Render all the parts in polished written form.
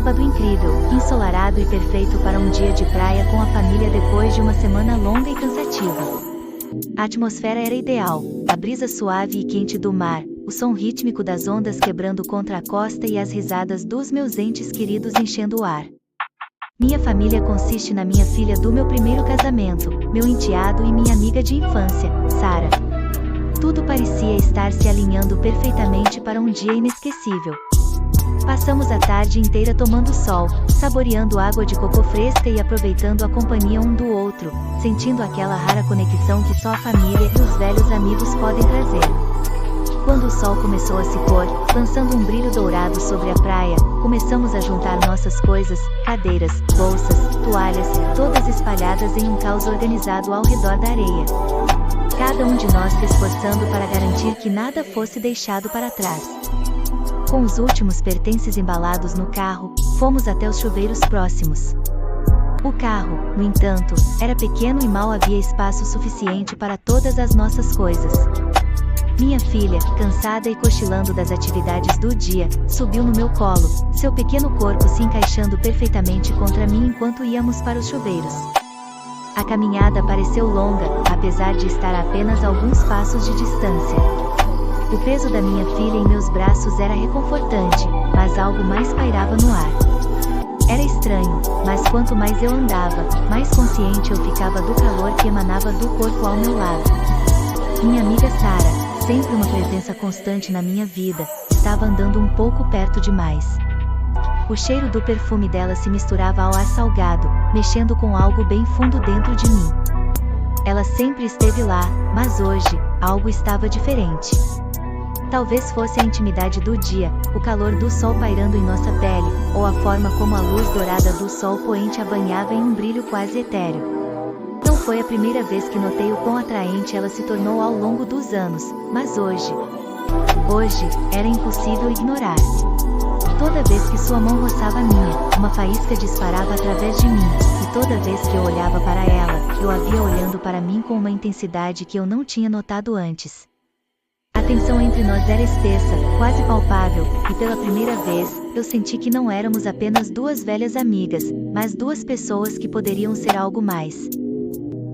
sábado incrível, ensolarado e perfeito para um dia de praia com a família depois de uma semana longa e cansativa. A atmosfera era ideal, a brisa suave e quente do mar, o som rítmico das ondas quebrando contra a costa e as risadas dos meus entes queridos enchendo o ar. Minha família consiste na minha filha do meu primeiro casamento, meu enteado e minha amiga de infância, Sarah. Tudo parecia estar se alinhando perfeitamente para um dia inesquecível. Passamos a tarde inteira tomando sol, saboreando água de coco fresca e aproveitando a companhia um do outro, sentindo aquela rara conexão que só a família e os velhos amigos podem trazer. Quando o sol começou a se pôr, lançando um brilho dourado sobre a praia, começamos a juntar nossas coisas, cadeiras, bolsas, toalhas, todas espalhadas em um caos organizado ao redor da areia. Cada um de nós se esforçando para garantir que nada fosse deixado para trás. Com os últimos pertences embalados no carro, fomos até os chuveiros próximos. O carro, no entanto, era pequeno e mal havia espaço suficiente para todas as nossas coisas. Minha filha, cansada e cochilando das atividades do dia, subiu no meu colo, seu pequeno corpo se encaixando perfeitamente contra mim enquanto íamos para os chuveiros. A caminhada pareceu longa, apesar de estar a apenas alguns passos de distância. O peso da minha filha em meus braços era reconfortante, mas algo mais pairava no ar. Era estranho, mas quanto mais eu andava, mais consciente eu ficava do calor que emanava do corpo ao meu lado. Minha amiga Sarah, sempre uma presença constante na minha vida, estava andando um pouco perto demais. O cheiro do perfume dela se misturava ao ar salgado, mexendo com algo bem fundo dentro de mim. Ela sempre esteve lá, mas hoje, algo estava diferente. Talvez fosse a intimidade do dia, o calor do sol pairando em nossa pele, ou a forma como a luz dourada do sol poente a banhava em um brilho quase etéreo. Não foi a primeira vez que notei o quão atraente ela se tornou ao longo dos anos, mas hoje, era impossível ignorar. Toda vez que sua mão roçava a minha, uma faísca disparava através de mim, e toda vez que eu olhava para ela, eu a via olhando para mim com uma intensidade que eu não tinha notado antes. A tensão entre nós era espessa, quase palpável, e pela primeira vez, eu senti que não éramos apenas duas velhas amigas, mas duas pessoas que poderiam ser algo mais.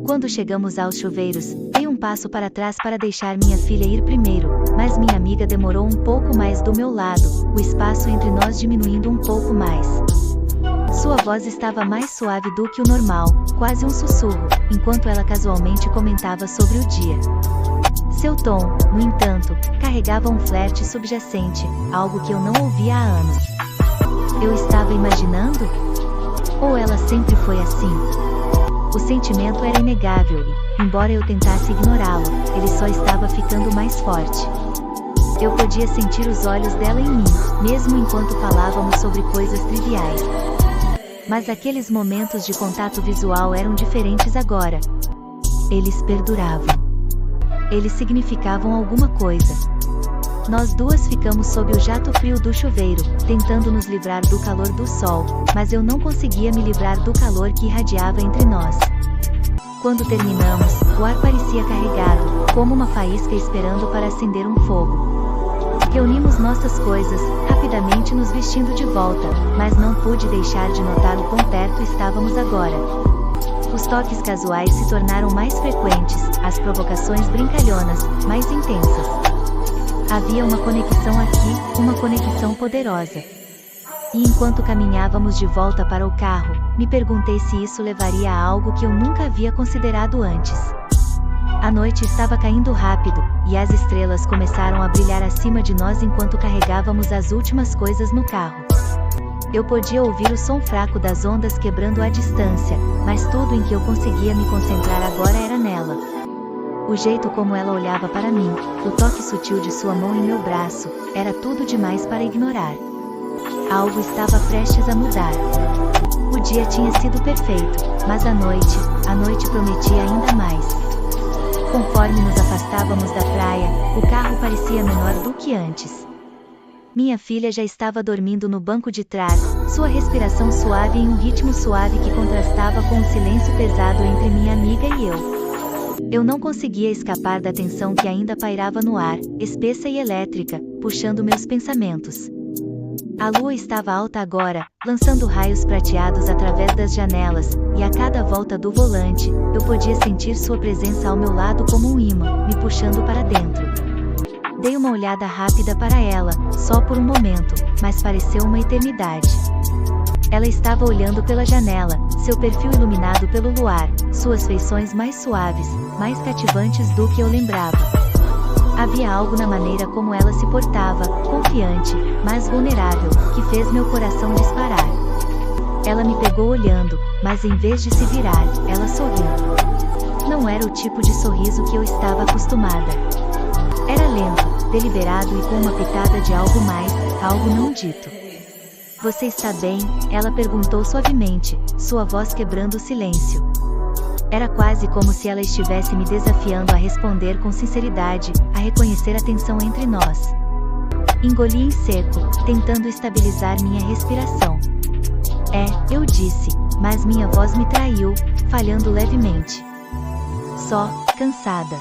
Quando chegamos aos chuveiros, dei um passo para trás para deixar minha filha ir primeiro, mas minha amiga demorou um pouco mais do meu lado, o espaço entre nós diminuindo um pouco mais. Sua voz estava mais suave do que o normal, quase um sussurro, enquanto ela casualmente comentava sobre o dia. Seu tom, no entanto, carregava um flerte subjacente, algo que eu não ouvia há anos. Eu estava imaginando? Ou ela sempre foi assim? O sentimento era inegável e, embora eu tentasse ignorá-lo, ele só estava ficando mais forte. Eu podia sentir os olhos dela em mim, mesmo enquanto falávamos sobre coisas triviais. Mas aqueles momentos de contato visual eram diferentes agora. Eles perduravam. Eles significavam alguma coisa. Nós duas ficamos sob o jato frio do chuveiro, tentando nos livrar do calor do sol, mas eu não conseguia me livrar do calor que irradiava entre nós. Quando terminamos, o ar parecia carregado, como uma faísca esperando para acender um fogo. Reunimos nossas coisas, rapidamente nos vestindo de volta, mas não pude deixar de notar o quão perto estávamos agora. Os toques casuais se tornaram mais frequentes, as provocações brincalhonas, mais intensas. Havia uma conexão aqui, uma conexão poderosa. E enquanto caminhávamos de volta para o carro, me perguntei se isso levaria a algo que eu nunca havia considerado antes. A noite estava caindo rápido, e as estrelas começaram a brilhar acima de nós enquanto carregávamos as últimas coisas no carro. Eu podia ouvir o som fraco das ondas quebrando à distância, mas tudo em que eu conseguia me concentrar agora era nela. O jeito como ela olhava para mim, o toque sutil de sua mão em meu braço, era tudo demais para ignorar. Algo estava prestes a mudar. O dia tinha sido perfeito, mas a noite prometia ainda mais. Conforme nos afastávamos da praia, o carro parecia menor do que antes. Minha filha já estava dormindo no banco de trás, sua respiração suave em um ritmo suave que contrastava com o silêncio pesado entre minha amiga e eu. Eu não conseguia escapar da tensão que ainda pairava no ar, espessa e elétrica, puxando meus pensamentos. A lua estava alta agora, lançando raios prateados através das janelas, e a cada volta do volante, eu podia sentir sua presença ao meu lado como um imã, me puxando para dentro. Dei uma olhada rápida para ela, só por um momento, mas pareceu uma eternidade. Ela estava olhando pela janela, seu perfil iluminado pelo luar, suas feições mais suaves, mais cativantes do que eu lembrava. Havia algo na maneira como ela se portava, confiante, mas vulnerável, que fez meu coração disparar. Ela me pegou olhando, mas em vez de se virar, ela sorriu. Não era o tipo de sorriso que eu estava acostumada. Era lento, deliberado e com uma pitada de algo mais, algo não dito. Você está bem? Ela perguntou suavemente, sua voz quebrando o silêncio. Era quase como se ela estivesse me desafiando a responder com sinceridade, a reconhecer a tensão entre nós. Engoli em seco, tentando estabilizar minha respiração. Eu disse, mas minha voz me traiu, falhando levemente. Só, cansada.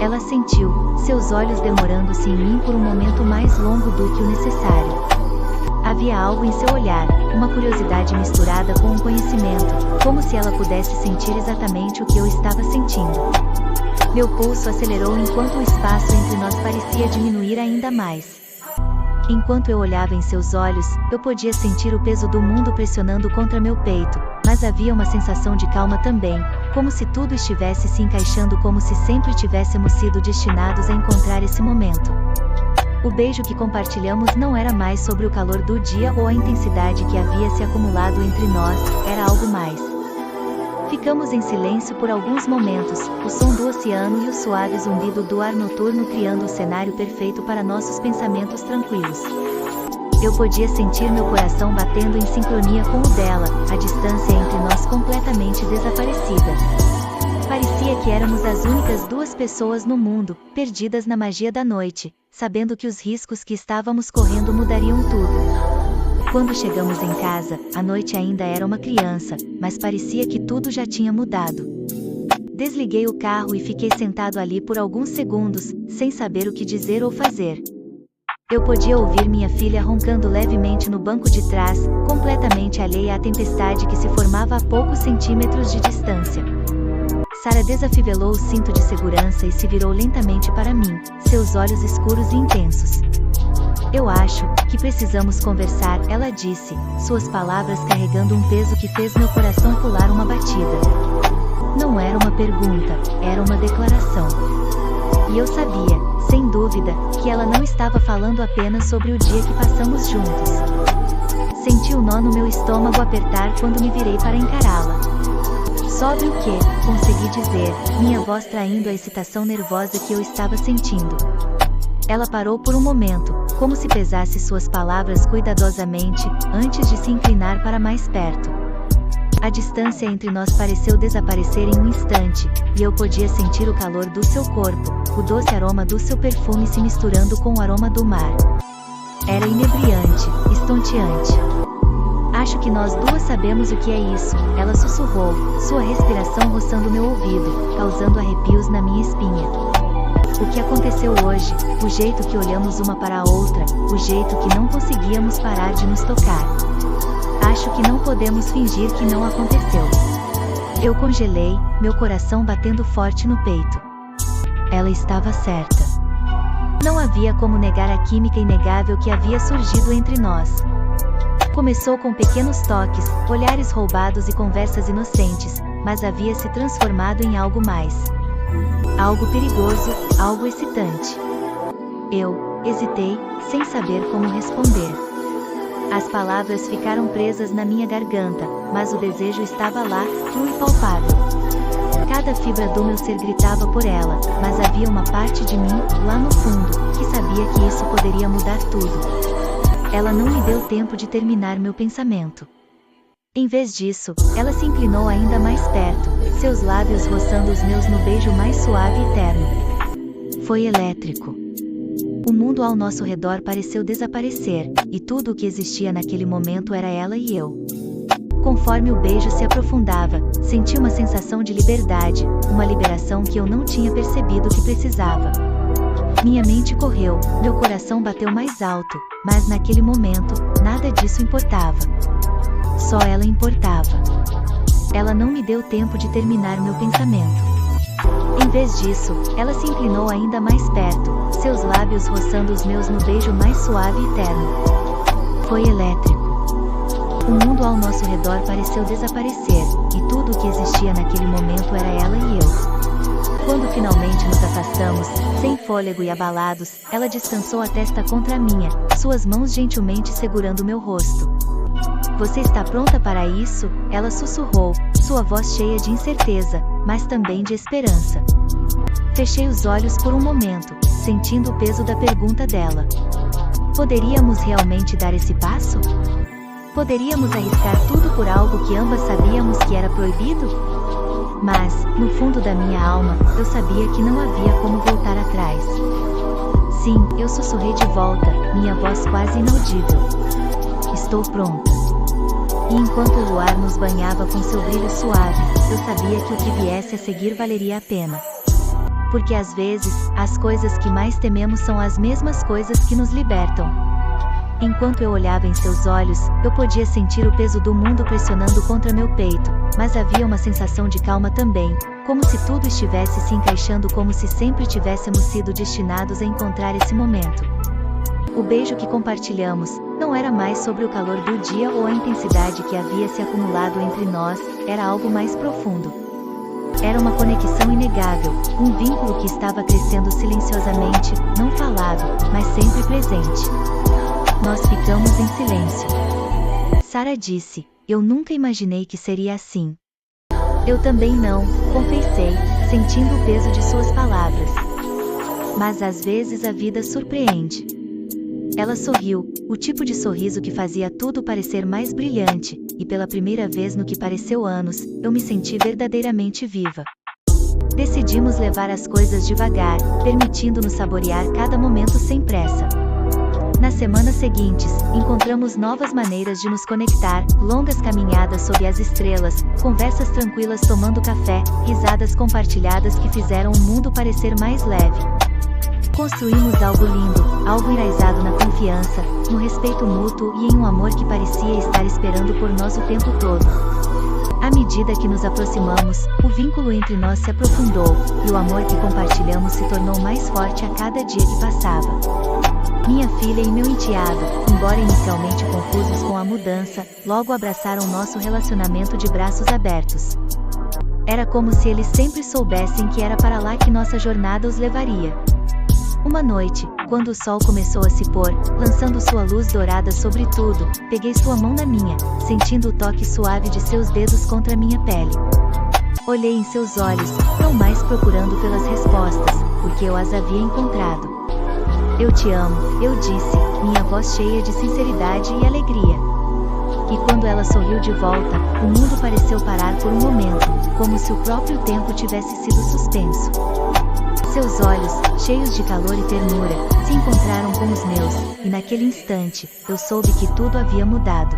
Ela sentiu, seus olhos demorando-se em mim por um momento mais longo do que o necessário. Havia algo em seu olhar, uma curiosidade misturada com um conhecimento, como se ela pudesse sentir exatamente o que eu estava sentindo. Meu pulso acelerou enquanto o espaço entre nós parecia diminuir ainda mais. Enquanto eu olhava em seus olhos, eu podia sentir o peso do mundo pressionando contra meu peito, mas havia uma sensação de calma também, como se tudo estivesse se encaixando, como se sempre tivéssemos sido destinados a encontrar esse momento. O beijo que compartilhamos não era mais sobre o calor do dia ou a intensidade que havia se acumulado entre nós, era algo mais. Ficamos em silêncio por alguns momentos, o som do oceano e o suave zumbido do ar noturno criando o cenário perfeito para nossos pensamentos tranquilos. Eu podia sentir meu coração batendo em sincronia com o dela, a distância entre nós completamente desaparecida. Parecia que éramos as únicas duas pessoas no mundo, perdidas na magia da noite, sabendo que os riscos que estávamos correndo mudariam tudo. Quando chegamos em casa, a noite ainda era uma criança, mas parecia que tudo já tinha mudado. Desliguei o carro e fiquei sentado ali por alguns segundos, sem saber o que dizer ou fazer. Eu podia ouvir minha filha roncando levemente no banco de trás, completamente alheia à tempestade que se formava a poucos centímetros de distância. Sarah desafivelou o cinto de segurança e se virou lentamente para mim, seus olhos escuros e intensos. Eu acho que precisamos conversar, ela disse, suas palavras carregando um peso que fez meu coração pular uma batida. Não era uma pergunta, era uma declaração. E eu sabia, sem dúvida, que ela não estava falando apenas sobre o dia que passamos juntos. Senti o nó no meu estômago apertar quando me virei para encará-la. Sobre o que, consegui dizer, minha voz traindo a excitação nervosa que eu estava sentindo. Ela parou por um momento, como se pesasse suas palavras cuidadosamente, antes de se inclinar para mais perto. A distância entre nós pareceu desaparecer em um instante, e eu podia sentir o calor do seu corpo, o doce aroma do seu perfume se misturando com o aroma do mar. Era inebriante, estonteante. Acho que nós duas sabemos o que é isso, ela sussurrou, sua respiração roçando meu ouvido, causando arrepios na minha espinha. O que aconteceu hoje, o jeito que olhamos uma para a outra, o jeito que não conseguíamos parar de nos tocar. Acho que não podemos fingir que não aconteceu. Eu congelei, meu coração batendo forte no peito. Ela estava certa. Não havia como negar a química inegável que havia surgido entre nós. Começou com pequenos toques, olhares roubados e conversas inocentes, mas havia se transformado em algo mais. Algo perigoso, algo excitante. Eu hesitei, sem saber como responder. As palavras ficaram presas na minha garganta, mas o desejo estava lá, cru e palpável. Cada fibra do meu ser gritava por ela, mas havia uma parte de mim, lá no fundo, que sabia que isso poderia mudar tudo. Ela não me deu tempo de terminar meu pensamento. Em vez disso, ela se inclinou ainda mais perto, seus lábios roçando os meus no beijo mais suave e terno. Foi elétrico. O mundo ao nosso redor pareceu desaparecer, e tudo o que existia naquele momento era ela e eu. Conforme o beijo se aprofundava, senti uma sensação de liberdade, uma liberação que eu não tinha percebido que precisava. Minha mente correu, meu coração bateu mais alto, mas naquele momento, nada disso importava. Só ela importava. Ela não me deu tempo de terminar meu pensamento. Em vez disso, ela se inclinou ainda mais perto, seus lábios roçando os meus no beijo mais suave e terno. Foi elétrico. O mundo ao nosso redor pareceu desaparecer, e tudo o que existia naquele momento era ela e eu. Quando finalmente nos afastamos, sem fôlego e abalados, ela descansou a testa contra a minha, suas mãos gentilmente segurando meu rosto. Você está pronta para isso? Ela sussurrou, sua voz cheia de incerteza, mas também de esperança. Fechei os olhos por um momento, sentindo o peso da pergunta dela. Poderíamos realmente dar esse passo? Poderíamos arriscar tudo por algo que ambas sabíamos que era proibido? Mas, no fundo da minha alma, eu sabia que não havia como voltar atrás. Sim, eu sussurrei de volta, minha voz quase inaudível. Estou pronta. E enquanto o luar nos banhava com seu brilho suave, eu sabia que o que viesse a seguir valeria a pena. Porque às vezes, as coisas que mais tememos são as mesmas coisas que nos libertam. Enquanto eu olhava em seus olhos, eu podia sentir o peso do mundo pressionando contra meu peito, mas havia uma sensação de calma também, como se tudo estivesse se encaixando, como se sempre tivéssemos sido destinados a encontrar esse momento. O beijo que compartilhamos não era mais sobre o calor do dia ou a intensidade que havia se acumulado entre nós, era algo mais profundo. Era uma conexão inegável, um vínculo que estava crescendo silenciosamente, não falado, mas sempre presente. Nós ficamos em silêncio. Sarah disse, eu nunca imaginei que seria assim. Eu também não, confessei, sentindo o peso de suas palavras. Mas às vezes a vida surpreende. Ela sorriu, o tipo de sorriso que fazia tudo parecer mais brilhante, e pela primeira vez no que pareceu anos, eu me senti verdadeiramente viva. Decidimos levar as coisas devagar, permitindo-nos saborear cada momento sem pressa. Nas semanas seguintes, encontramos novas maneiras de nos conectar, longas caminhadas sob as estrelas, conversas tranquilas tomando café, risadas compartilhadas que fizeram o mundo parecer mais leve. Construímos algo lindo, algo enraizado na confiança, no respeito mútuo e em um amor que parecia estar esperando por nós o tempo todo. À medida que nos aproximamos, o vínculo entre nós se aprofundou, e o amor que compartilhamos se tornou mais forte a cada dia que passava. Minha filha e meu enteado, embora inicialmente confusos com a mudança, logo abraçaram nosso relacionamento de braços abertos. Era como se eles sempre soubessem que era para lá que nossa jornada os levaria. Uma noite, quando o sol começou a se pôr, lançando sua luz dourada sobre tudo, peguei sua mão na minha, sentindo o toque suave de seus dedos contra minha pele. Olhei em seus olhos, não mais procurando pelas respostas, porque eu as havia encontrado. Eu te amo, eu disse, minha voz cheia de sinceridade e alegria. E quando ela sorriu de volta, o mundo pareceu parar por um momento, como se o próprio tempo tivesse sido suspenso. Seus olhos, cheios de calor e ternura, se encontraram com os meus, e naquele instante, eu soube que tudo havia mudado.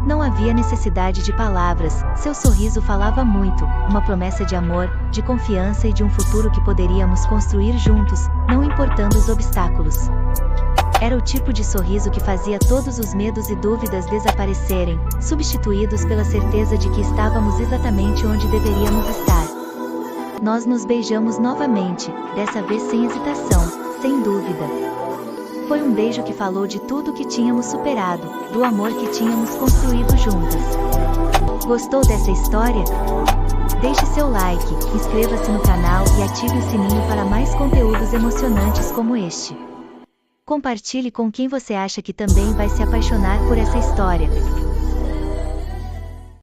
Não havia necessidade de palavras, seu sorriso falava muito, uma promessa de amor, de confiança e de um futuro que poderíamos construir juntos, não importando os obstáculos. Era o tipo de sorriso que fazia todos os medos e dúvidas desaparecerem, substituídos pela certeza de que estávamos exatamente onde deveríamos estar. Nós nos beijamos novamente, dessa vez sem hesitação, sem dúvida. Foi um beijo que falou de tudo que tínhamos superado, do amor que tínhamos construído juntas. Gostou dessa história? Deixe seu like, inscreva-se no canal e ative o sininho para mais conteúdos emocionantes como este. Compartilhe com quem você acha que também vai se apaixonar por essa história.